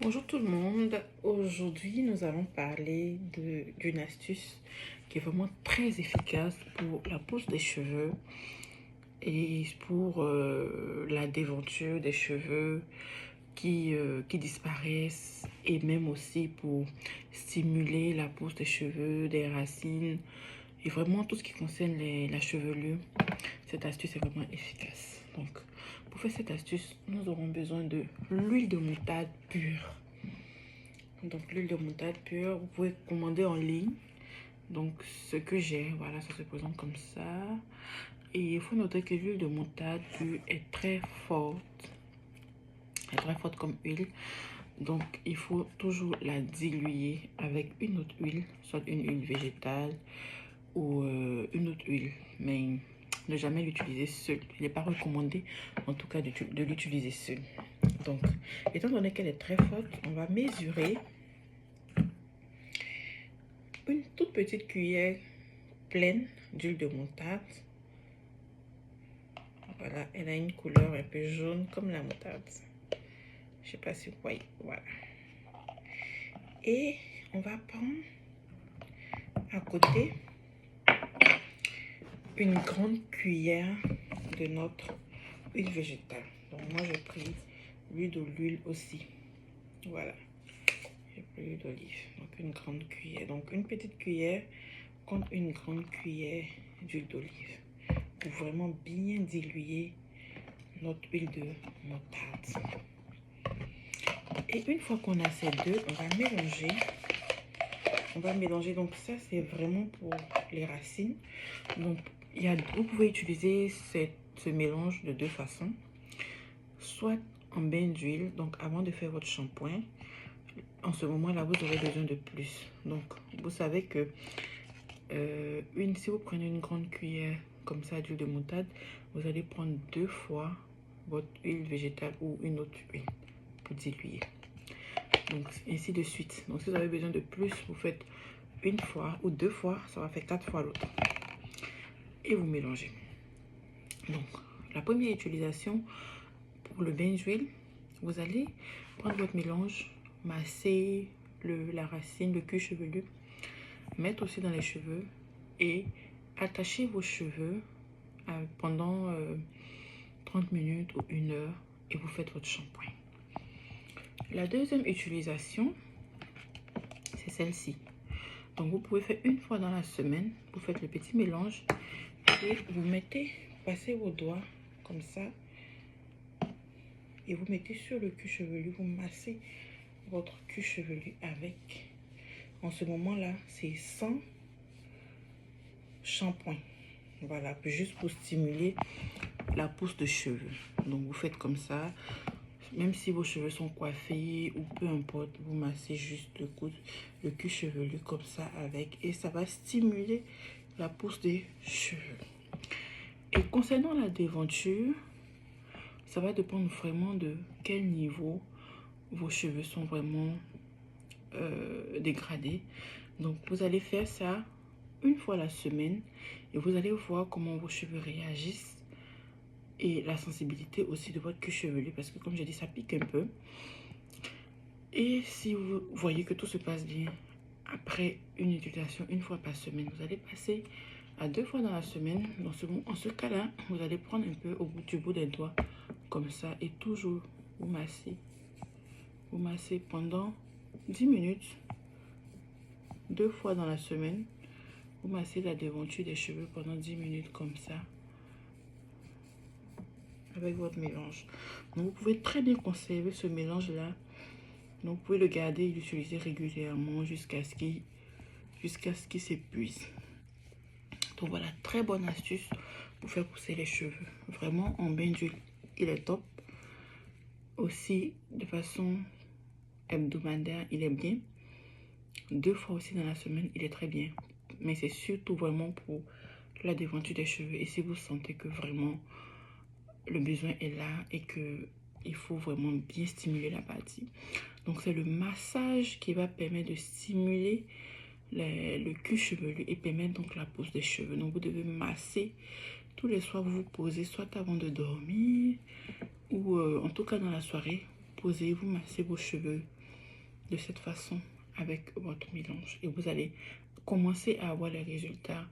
Bonjour tout le monde, aujourd'hui nous allons parler d'une astuce qui est vraiment très efficace pour la pousse des cheveux et pour la déventure des cheveux qui disparaissent et même aussi pour stimuler la pousse des cheveux, des racines et vraiment tout ce qui concerne la chevelure. Cette astuce est vraiment efficace. Donc pour faire cette astuce, nous aurons besoin de l'huile de moutarde pure. Donc l'huile de moutarde pure, vous pouvez commander en ligne. Donc ce que j'ai, voilà, ça se présente comme ça. Et il faut noter que l'huile de moutarde pure est très forte. Elle est très forte comme huile. Donc il faut toujours la diluer avec une autre huile, soit une huile végétale ou une autre huile. Mais ne jamais l'utiliser seule. Il n'est pas recommandé en tout cas de l'utiliser seule. Donc étant donné qu'elle est très forte, on va mesurer une toute petite cuillère pleine d'huile de moutarde. Voilà, elle a une couleur un peu jaune comme la moutarde. Je sais pas si vous voyez. Voilà. Et on va prendre à côté une grande cuillère de notre huile végétale. Donc moi j'ai pris l'huile d'olive aussi. Voilà. J'ai pris l'huile d'olive. Donc une grande cuillère. Donc une petite cuillère contre une grande cuillère d'huile d'olive. Pour vraiment bien diluer notre huile de moutarde. Et une fois qu'on a ces deux, on va mélanger. On va mélanger. Donc ça, c'est vraiment pour les racines. Donc vous pouvez utiliser ce mélange de deux façons. Soit en bain d'huile, donc avant de faire votre shampoing. En ce moment-là, vous aurez besoin de plus. Donc, vous savez que si vous prenez une grande cuillère comme ça d'huile de moutarde, vous allez prendre 2 fois votre huile végétale ou une autre huile pour diluer. Donc ainsi de suite. Donc si vous avez besoin de plus, vous faites une fois ou 2 fois, ça va faire 4 fois l'autre. Et vous mélangez. Donc la première utilisation pour le bain d'huile, vous allez prendre votre mélange, masser la racine, le cuir chevelu, mettre aussi dans les cheveux et attacher vos cheveux pendant 30 minutes ou 1 heure et vous faites votre shampoing. La deuxième utilisation, c'est celle-ci. Donc vous pouvez faire une fois dans la semaine, vous faites le petit mélange et vous passez vos doigts comme ça et vous mettez sur le cuir chevelu, vous massez votre cuir chevelu avec. En ce moment-là, c'est sans shampoing. Voilà, juste pour stimuler la pousse de cheveux. Donc vous faites comme ça. Même si vos cheveux sont coiffés ou peu importe, vous massez juste le cuir chevelu comme ça avec et ça va stimuler la pousse des cheveux. Et concernant la déventure, ça va dépendre vraiment de quel niveau vos cheveux sont vraiment dégradés. Donc vous allez faire ça une fois la semaine et vous allez voir comment vos cheveux réagissent et la sensibilité aussi de votre cuir chevelu parce que comme je dis, ça pique un peu. Et si vous voyez que tout se passe bien après une utilisation une fois par semaine, vous allez passer à 2 fois dans la semaine. En ce cas-là, vous allez prendre un peu au bout du bout des doigts comme ça et toujours vous massez. Vous massez pendant 10 minutes, 2 fois dans la semaine. Vous massez la déventure des cheveux pendant 10 minutes comme ça avec votre mélange. Donc vous pouvez très bien conserver ce mélange-là. Donc vous pouvez le garder et l'utiliser régulièrement jusqu'à ce qu'il s'épuise. Donc voilà, très bonne astuce pour faire pousser les cheveux. Vraiment, en bain d'huile, il est top. Aussi, de façon hebdomadaire, il est bien. 2 fois aussi dans la semaine, il est très bien. Mais c'est surtout vraiment pour la déventure des cheveux. Et si vous sentez que vraiment le besoin est là et que il faut vraiment bien stimuler la partie. Donc c'est le massage qui va permettre de stimuler le cuir chevelu et permettre donc la pousse des cheveux. Donc vous devez masser tous les soirs, vous vous posez soit avant de dormir ou en tout cas dans la soirée, posez, vous massez vos cheveux de cette façon avec votre mélange. Et vous allez commencer à avoir les résultats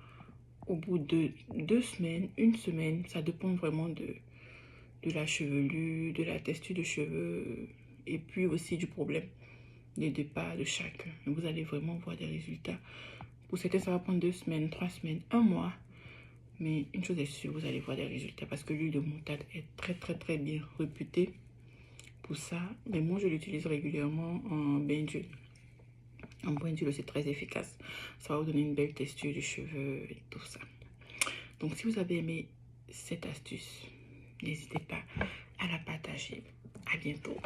au bout de 2 semaines, 1 semaine. Ça dépend vraiment de la chevelure, de la texture de cheveux et puis aussi du problème de départ de chacun. Vous allez vraiment voir des résultats. Pour certains, ça va prendre 2 semaines, 3 semaines, 1 mois. Mais une chose est sûre, vous allez voir des résultats parce que l'huile de moutarde est très bien réputée pour ça. Mais moi, je l'utilise régulièrement en bain d'huile. En bain d'huile, c'est très efficace. Ça va vous donner une belle texture du cheveu et tout ça. Donc, si vous avez aimé cette astuce, n'hésitez pas à la partager. À bientôt.